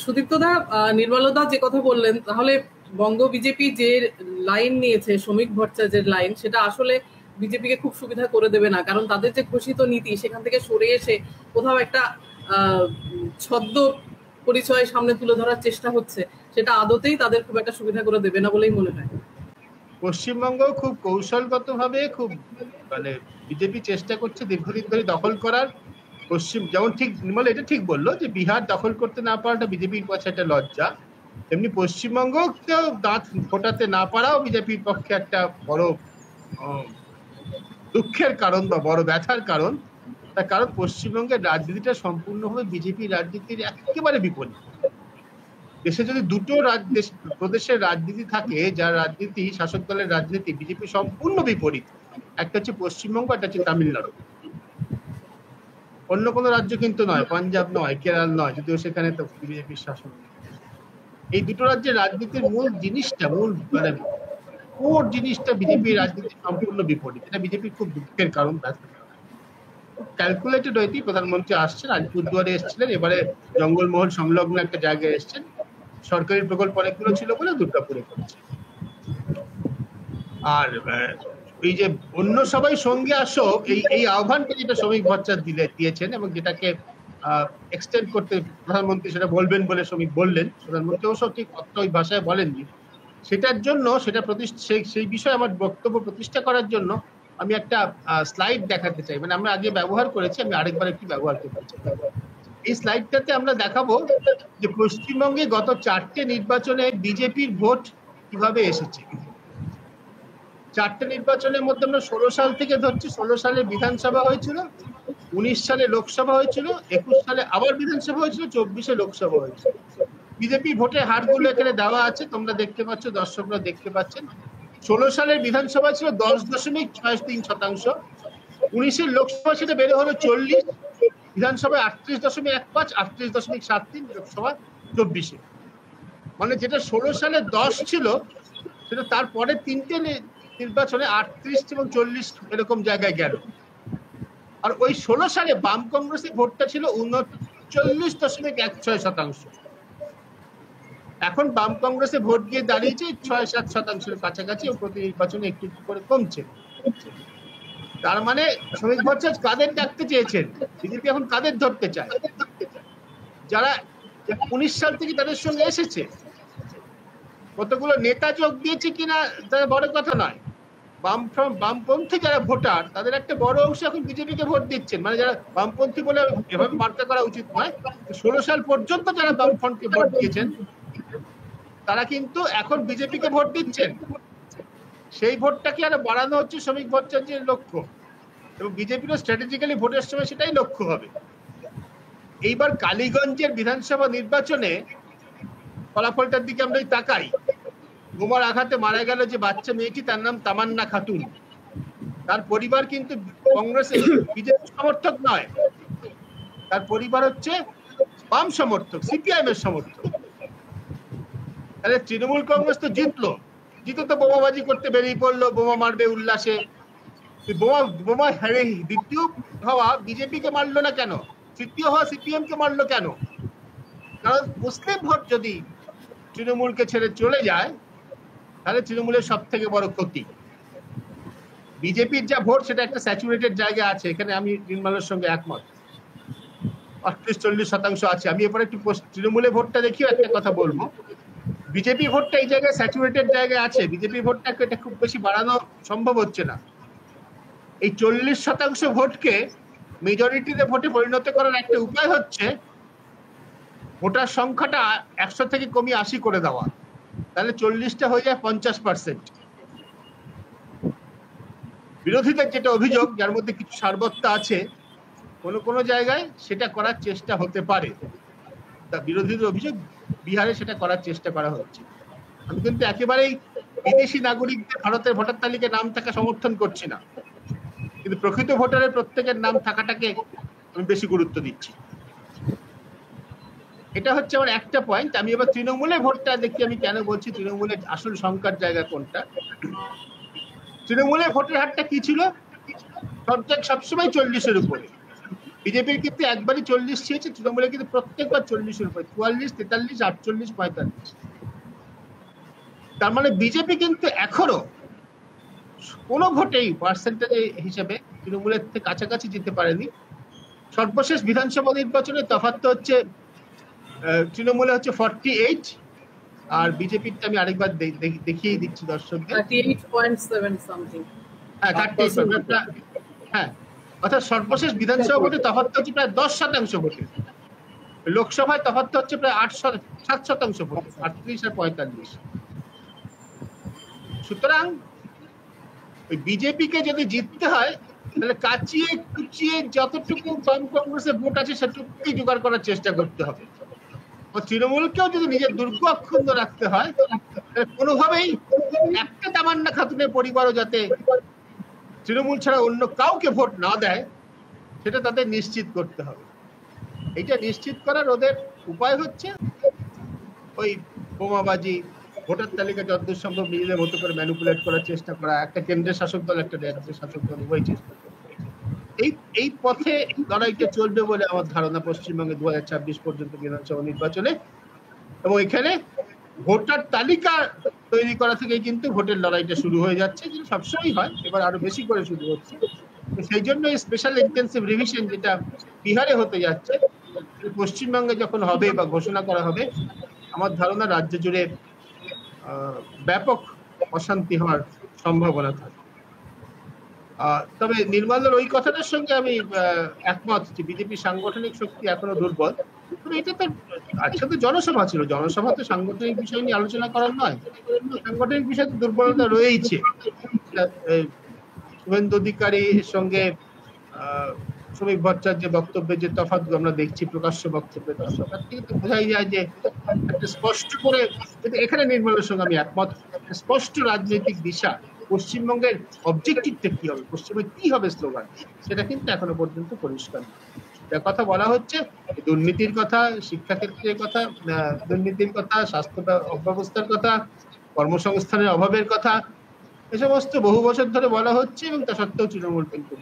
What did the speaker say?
সুদীপ্তদা, নির্মলদা যে কথা বললেন, তাহলে বঙ্গ বিজেপি যে লাইন নিয়েছে, শ্রমিক ভট্টাচার্যের লাইন, সেটা আসলে বিজেপিকে খুব সুবিধা করে দেবে না। কারণ তাদের যে ঘোষিত নীতি, সেখান থেকে সরে এসে কোথাও একটা ছদ্ম পরিচয় সামনে তুলে ধরার চেষ্টা হচ্ছে, সেটা আদতেই তাদের খুব একটা সুবিধা করে দেবে না বলেই মনে হয়। পশ্চিমবঙ্গ খুব কৌশলগতভাবে খুব মানে বিজেপি চেষ্টা করছে দীর্ঘদিন ধরে দখল করার। যেমন ঠিক নির্মল এটা ঠিক বললো যে বিহার দখল করতে না পারাটা বিজেপির কাছে একটা লজ্জা, তেমনি পশ্চিমবঙ্গকেও দাঁত ফোটাতে না পারাও বিজেপির পক্ষে একটা বড় দুঃখের কারণ বা বড় ব্যথার কারণ। তার কারণ পশ্চিমবঙ্গের রাজনীতিটা সম্পূর্ণভাবে বিজেপির রাজনীতির একেবারে বিপরীত। দেশে যদি দুটো প্রদেশের রাজনীতি থাকে, যার রাজনীতি শাসক দলের রাজনীতি বিজেপি সম্পূর্ণ বিপরীত, একটা হচ্ছে পশ্চিমবঙ্গ, একটা হচ্ছে তামিলনাড়ু। অন্য কোনো রাজ্য কিন্তু নয়, পাঞ্জাব নয়, কেরল নয়, যদিও সেখানে তো বিজেপির শাসন। এই দুটো রাজ্যের রাজনীতির মূল জিনিসটা কোর জিনিসটা বিজেপির রাজনীতি সম্পূর্ণ বিপরীত। এটা বিজেপির খুব দুঃখের কারণ। ক্যালকুলেটেড হয়েই প্রধানমন্ত্রী আসছেন, আলিপুরদুয়ারে এসেছিলেন, এবারে জঙ্গলমহল সংলগ্ন একটা জায়গায় এসছেন। সরকারি প্রকল্প অনেকগুলো ছিল বলে দুর্গাপুরে করেছে। আর এই যে অন্য সবাই সঙ্গে আসো, এই আহ্বানটা যেটা শ্রমিক ভট্টাচার্য দিয়েছেন এবং যেটাকে এক্সটেন্ড করতে প্রধানমন্ত্রী সেটা বলবেন বলে শ্রমিক বললেন, প্রধানমন্ত্রী অবশ্য ঠিক ওই ভাষায় বলেননি, সেটার জন্য সেই বিষয়ে আমার বক্তব্য প্রতিষ্ঠা করার জন্য আমি একটা স্লাইড দেখাতে চাই। মানে আমরা আগে ব্যবহার করেছি, আমি আরেকবার একটু ব্যবহার করতে চাই। এই স্লাইডটাতে আমরা দেখাবো যে পশ্চিমবঙ্গে গত 4টে নির্বাচনে বিজেপির ভোট কিভাবে এসেছে। 4টে নির্বাচনের মধ্যে আমরা 16 সাল থেকে ধরছি। 16 সালে বিধানসভা হয়েছিল, 19 সালে লোকসভা হয়েছিল, 21 সালে আবার বিধানসভা হয়েছিল, 24-এ লোকসভা হয়েছিল। বিজেপি ভোটের হারগুলো এখানে দেওয়া আছে, তোমরা দেখতে পাচ্ছ, দর্শকরা দেখতে পাচ্ছেন। 16 সালের বিধানসভা ছিল 10.63%, 19-এর লোকসভা সেটা বেড়ে হলো 40, বিধানসভায় 38.15, 38.73, লোকসভা 24-এ। মানে যেটা 16 সালে 10 ছিল, সেটা তারপরে 3টে নির্বাচনে 38 এবং 40 এরকম জায়গায় গেল। আর ওই 16 সালে বাম কংগ্রেসের ভোটটা ছিল 39.16%। এখন বাম কংগ্রেসে ভোট গিয়ে দাঁড়িয়েছে 6-7% কাছাকাছি, ও প্রতি নির্বাচনে একটু করে কমছে। তার মানে শ্রমিক ভট্টাচার্য কাদের ডাকতে চেয়েছেন, বিজেপি এখন কাদের ধরতে চায়? যারা 19 সাল থেকে তাদের সঙ্গে এসেছে। কতগুলো নেতা যোগ দিয়েছে কিনা তার বড় কথা নয়, বামপন্থী যারা ভোটার তাদের একটা বড় অংশ এখন বিজেপিকে ভোট দিচ্ছেন। মানে যারা বামপন্থী বলে এভাবে বার্তা করা উচিত নয়, 16 সাল পর্যন্ত যারা বামফ্রন্টকে ভোট দিয়েছেন তারা কিন্তু এখন বিজেপিকে ভোট দিচ্ছেন। সেই ভোটটাকে আরো বাড়ানো হচ্ছে শ্রমিক ভট্টাচার্যের লক্ষ্য, এবং বিজেপিরও স্ট্র্যাটেজিক্যালি ভোটের সময় সেটাই লক্ষ্য হবে। এইবার কালীগঞ্জের বিধানসভা নির্বাচনে ফলাফলটার দিকে আমরা তাকাই। বোমার আঘাতে মারা গেল যে বাচ্চা মেয়েটি, তার নাম তামান্না খাতুন। তার পরিবার কিন্তু কংগ্রেসের বিজেপি সমর্থক নয়, তার পরিবার হচ্ছে বাম সমর্থক, সিপিআইএম এর সমর্থক। তাহলে তৃণমূল কংগ্রেস তো জিতো তো বোমাবাজি করতে বেরিয়ে পড়লো, বোমা মারবে উল্লাসে। বোমা হেরে দ্বিতীয় হওয়া বিজেপিকে মারলো না কেন, তৃতীয় হওয়া সিপিএম কে মারলো কেন? কারণ মুসলিম ভোট যদি তৃণমূলকে ছেড়ে চলে যায় তাহলে তৃণমূলের সব থেকে বড় ক্ষতি। বিজেপির যা ভোট সেটা একটা স্যাচুরেটেড জায়গা আছে, এখানে আমি নির্মলের সঙ্গে একমত, 38-40% আছে। আমি এরপরে একটু তৃণমূলের ভোটটা দেখিও একটা কথা বলবো। বিজেপি ভোটটা এই জায়গায় স্যাচুরেটেড জায়গায় আছে, বিজেপি ভোটটাকে এটা খুব বেশি বাড়ানো সম্ভব হচ্ছে না। এই 40% ভোটকে মেজরিটিতে ভোটে পরিণত করার একটা উপায় হচ্ছে ভোটার সংখ্যাটা 100 থেকে কমিয়ে 80 করে দেওয়া, তাহলে 40টা হয়ে যায় 50%। বিরোধীদের যেটা অভিযোগ, যার মধ্যে কিছু সারবত্তা আছে কোন জায়গায়, সেটা করার চেষ্টা হতে পারে। তা বিরোধীদের অভিযোগ বিহারে সেটা করার চেষ্টা করা হচ্ছে। আমি কিন্তু একেবারেই বিদেশি নাগরিকদের ভারতের ভোটার তালিকায় নাম থাকা সমর্থন করছি না, কিন্তু প্রকৃত ভোটারের প্রত্যেকের নাম থাকাটাকে আমি বেশি গুরুত্ব দিচ্ছি। এটা হচ্ছে আমার একটা পয়েন্ট। আমি এবার তৃণমূলের ভোটটা দেখি, আমি কেন বলছি তৃণমূলের আসল সংখ্যার জায়গা কোনটা। তৃণমূলের ভোটের হারটা কি ছিল? সবসময় 40-এর উপরে। বিজেপির কিন্তু একবারই 40 ছিয়েছে, তৃণমূলের কিন্তু প্রত্যেকবার 40-এর উপরে, 44, 43, 48, 45। তার মানে বিজেপি কিন্তু এখনো কোনো ভোটেই পার্সেন্টেজ হিসেবে তৃণমূলের থেকে কাছাকাছি যেতে পারেনি। সর্বশেষ বিধানসভা নির্বাচনে তফাৎ হচ্ছে তৃণমূলে হচ্ছে 48, আর বিজেপির আমি আরেকবার দেখিয়ে দিচ্ছি দর্শকদের, 38.7 সামথিং। হ্যাঁ 38, হ্যাঁ, অর্থাৎ সর্বশেষ বিধানসভা ভোটে তফাৎ হচ্ছে প্রায় 10% ভোটে, লোকসভায় তফাৎ হচ্ছে প্রায় 7% ভোটে, 38 আর 45। সুতরাং ওই বিজেপিকে যদি জিততে হয় তাহলে কাচিয়ে কুচিয়ে যতটুকু বাম কংগ্রেসের ভোট আছে সেটুকুই জোগাড় করার চেষ্টা করতে হবে। তৃণমূলকেও যদি নিজের দুর্গ অক্ষুণ্ণ রাখতে হয় তাহলে কোনোভাবেই একটা তামান্না খাতুনের পরিবারও যাতে তৃণমূল ছাড়া অন্য কাউকে ভোট না দেয় সেটা তাদের নিশ্চিত করতে হবে। এইটা নিশ্চিত করার ওদের উপায় হচ্ছে ওই বোমাবাজি, ভোটার তালিকা যতদূর সম্ভব নিজেদের মতো করে ম্যানিপুলেট করার চেষ্টা করা, একটা কেন্দ্রের শাসক দল একটা রাজ্যের শাসক দল উভয় চেষ্টা করে। এই পথে লড়াইটা চলবে বলে আমার ধারণা পশ্চিমবঙ্গে 2026 পর্যন্ত বিধানসভা নির্বাচনে। এবং এখানে ভোটার তালিকা তৈরি করা থেকে কিন্তু ভোটের লড়াইটা শুরু হয়ে যাচ্ছে, যেটা সবসময় হয়, এবার আরো বেশি করে শুরু হচ্ছে। সেই জন্য এই স্পেশাল ইন্টেন্সিভ রিভিশন যেটা বিহারে হতে যাচ্ছে, পশ্চিমবঙ্গে যখন হবে বা ঘোষণা করা হবে, আমার ধারণা রাজ্য জুড়ে ব্যাপক অশান্তি হওয়ার সম্ভাবনা থাকে। তবে নির্মলের ওই কথাটার সঙ্গে আমি একমত যে বিজেপির সাংগঠনিক শক্তি এখনো দুর্বল। এটা তো আজকে তো জনসভা ছিল, জনসভা তো সাংগঠনিক বিষয় নিয়ে আলোচনা করার নয়, সাংগঠনিক বিষয়ে তো দুর্বলতা রয়েইছে। শুভেন্দু অধিকারীর সঙ্গে শ্রমিক ভট্টাচার্যের যে বক্তব্যের যে তফাৎ আমরা দেখছি, প্রকাশ্য বক্তব্যের তার থেকে তো বোঝাই যায় যে একটা স্পষ্ট করে, এখানে নির্মলের সঙ্গে আমি একমত, স্পষ্ট রাজনৈতিক দিশা, পশ্চিমবঙ্গের অবজেক্টিভটা কি হবে, পশ্চিমবঙ্গে কি হবে স্লোগান, সেটা কিন্তু এখনো পর্যন্ত পরিষ্কার নয়। যার কথা বলা হচ্ছে দুর্নীতির কথা, শিক্ষাক্ষেত্রের কথা, দুর্নীতির কথা, স্বাস্থ্য অব্যবস্থার কথা, কর্মসংস্থানের অভাবের কথা, এ সমস্ত বহু বছর ধরে বলা হচ্ছে এবং তা সত্ত্বেও তৃণমূল কিন্তু